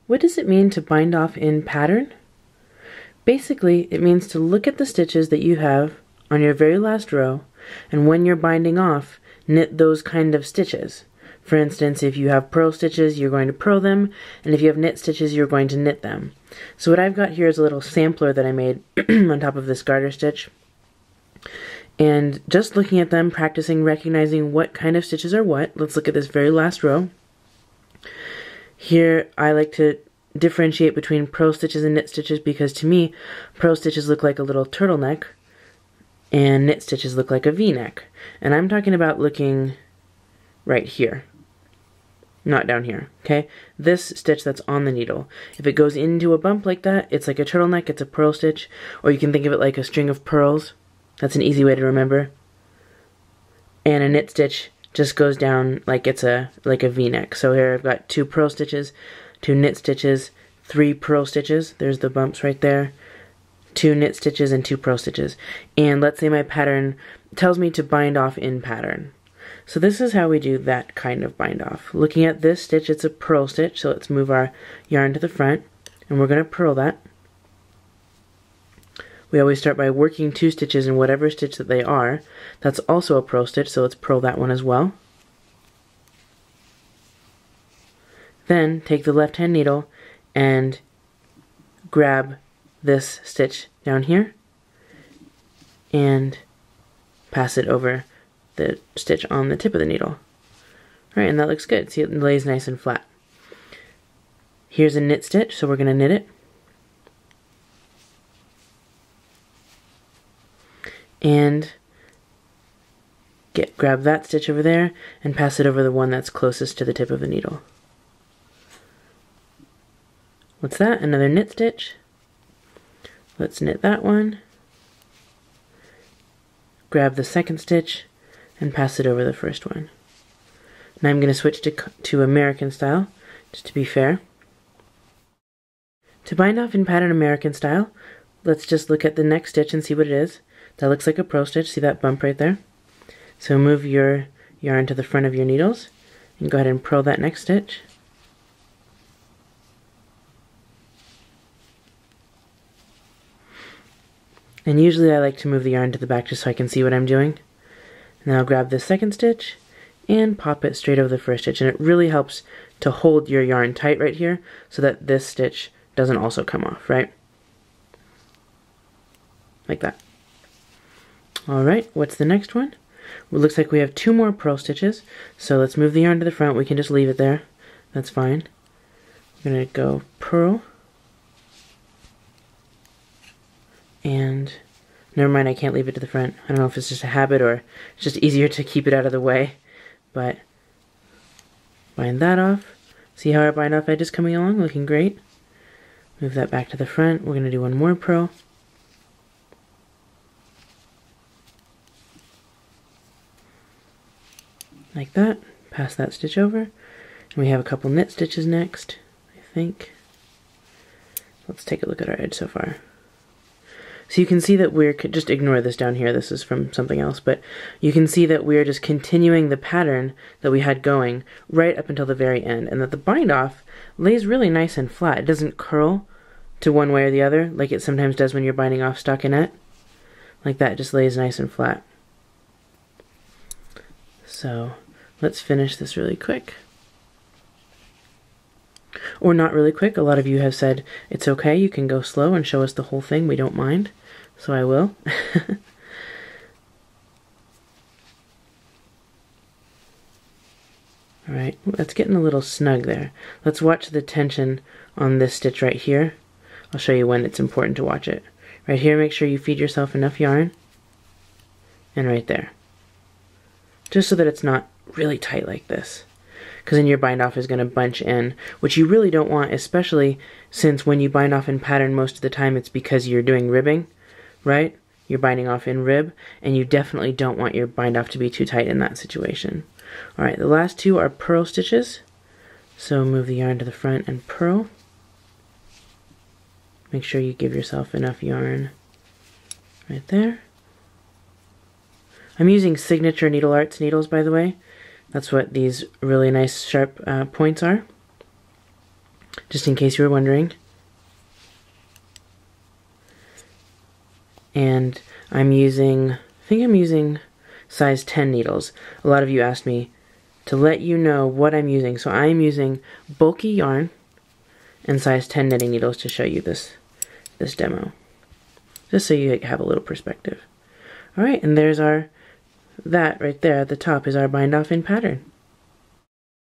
what does it mean to bind off in pattern? Basically, it means to look at the stitches that you have on your very last row, and when you're binding off, knit those kind of stitches. For instance, if you have purl stitches, you're going to purl them, and if you have knit stitches, you're going to knit them. So what I've got here is a little sampler that I made on top of this garter stitch. And just looking at them, practicing, recognizing what kind of stitches are what. Let's look at this very last row. Here, I like to differentiate between purl stitches and knit stitches because to me, purl stitches look like a little turtleneck, and knit stitches look like a V-neck. And I'm talking about looking right here, not down here, okay? This stitch that's on the needle. If it goes into a bump like that, it's like a turtleneck, it's a purl stitch, or you can think of it like a string of pearls. That's an easy way to remember. And a knit stitch just goes down like it's like a V-neck. So here I've got 2 purl stitches, 2 knit stitches, 3 purl stitches. There's the bumps right there. 2 knit stitches and 2 purl stitches. And let's say my pattern tells me to bind off in pattern. So this is how we do that kind of bind off. Looking at this stitch, it's a purl stitch, so let's move our yarn to the front, and we're going to purl that. We always start by working 2 stitches in whatever stitch that they are. That's also a purl stitch, so let's purl that one as well. Then take the left hand needle and grab this stitch down here and pass it over the stitch on the tip of the needle. Alright, and that looks good. See, it lays nice and flat. Here's a knit stitch, so we're going to knit it. And grab that stitch over there and pass it over the one that's closest to the tip of the needle. What's that? Another knit stitch. Let's knit that one. Grab the second stitch and pass it over the first one. Now I'm going to switch to American style, just to be fair. To bind off in pattern American style, let's just look at the next stitch and see what it is. That looks like a purl stitch. See that bump right there? So move your yarn to the front of your needles and go ahead and purl that next stitch. And usually I like to move the yarn to the back just so I can see what I'm doing. Now grab this second stitch and pop it straight over the first stitch, and it really helps to hold your yarn tight right here so that this stitch doesn't also come off, right? Like that. Alright, what's the next one? Well, it looks like we have 2 more purl stitches, so let's move the yarn to the front. We can just leave it there. That's fine. I'm going to go purl. And never mind, I can't leave it to the front. I don't know if it's just a habit or it's just easier to keep it out of the way. But bind that off. See how our bind off edge is coming along? Looking great. Move that back to the front. We're going to do 1 more purl. Like that. Pass that stitch over. And we have a couple knit stitches next, I think. Let's take a look at our edge so far. So you can see that we're, just ignore this down here, this is from something else, but you can see that we're just continuing the pattern that we had going right up until the very end, and that the bind off lays really nice and flat. It doesn't curl to one way or the other like it sometimes does when you're binding off stockinette. Like that, it just lays nice and flat. So let's finish this really quick. Or not really quick. A lot of you have said it's okay, you can go slow and show us the whole thing, we don't mind. So I will. Alright, that's getting a little snug there. Let's watch the tension on this stitch right here. I'll show you when it's important to watch it. Right here, make sure you feed yourself enough yarn. And right there. Just so that it's not really tight like this. Because then your bind off is going to bunch in, which you really don't want, especially since when you bind off in pattern most of the time it's because you're doing ribbing, right? You're binding off in rib, and you definitely don't want your bind off to be too tight in that situation. Alright, the last 2 are purl stitches, so move the yarn to the front and purl. Make sure you give yourself enough yarn right there. I'm using Signature Needle Arts needles, by the way. That's what these really nice sharp points are. just in case you were wondering. And I think I'm using size 10 needles. A lot of you asked me to let you know what I'm using. So I'm using bulky yarn and size 10 knitting needles to show you this demo. Just so you have a little perspective. Alright, and there's that right there at the top is our bind off in pattern.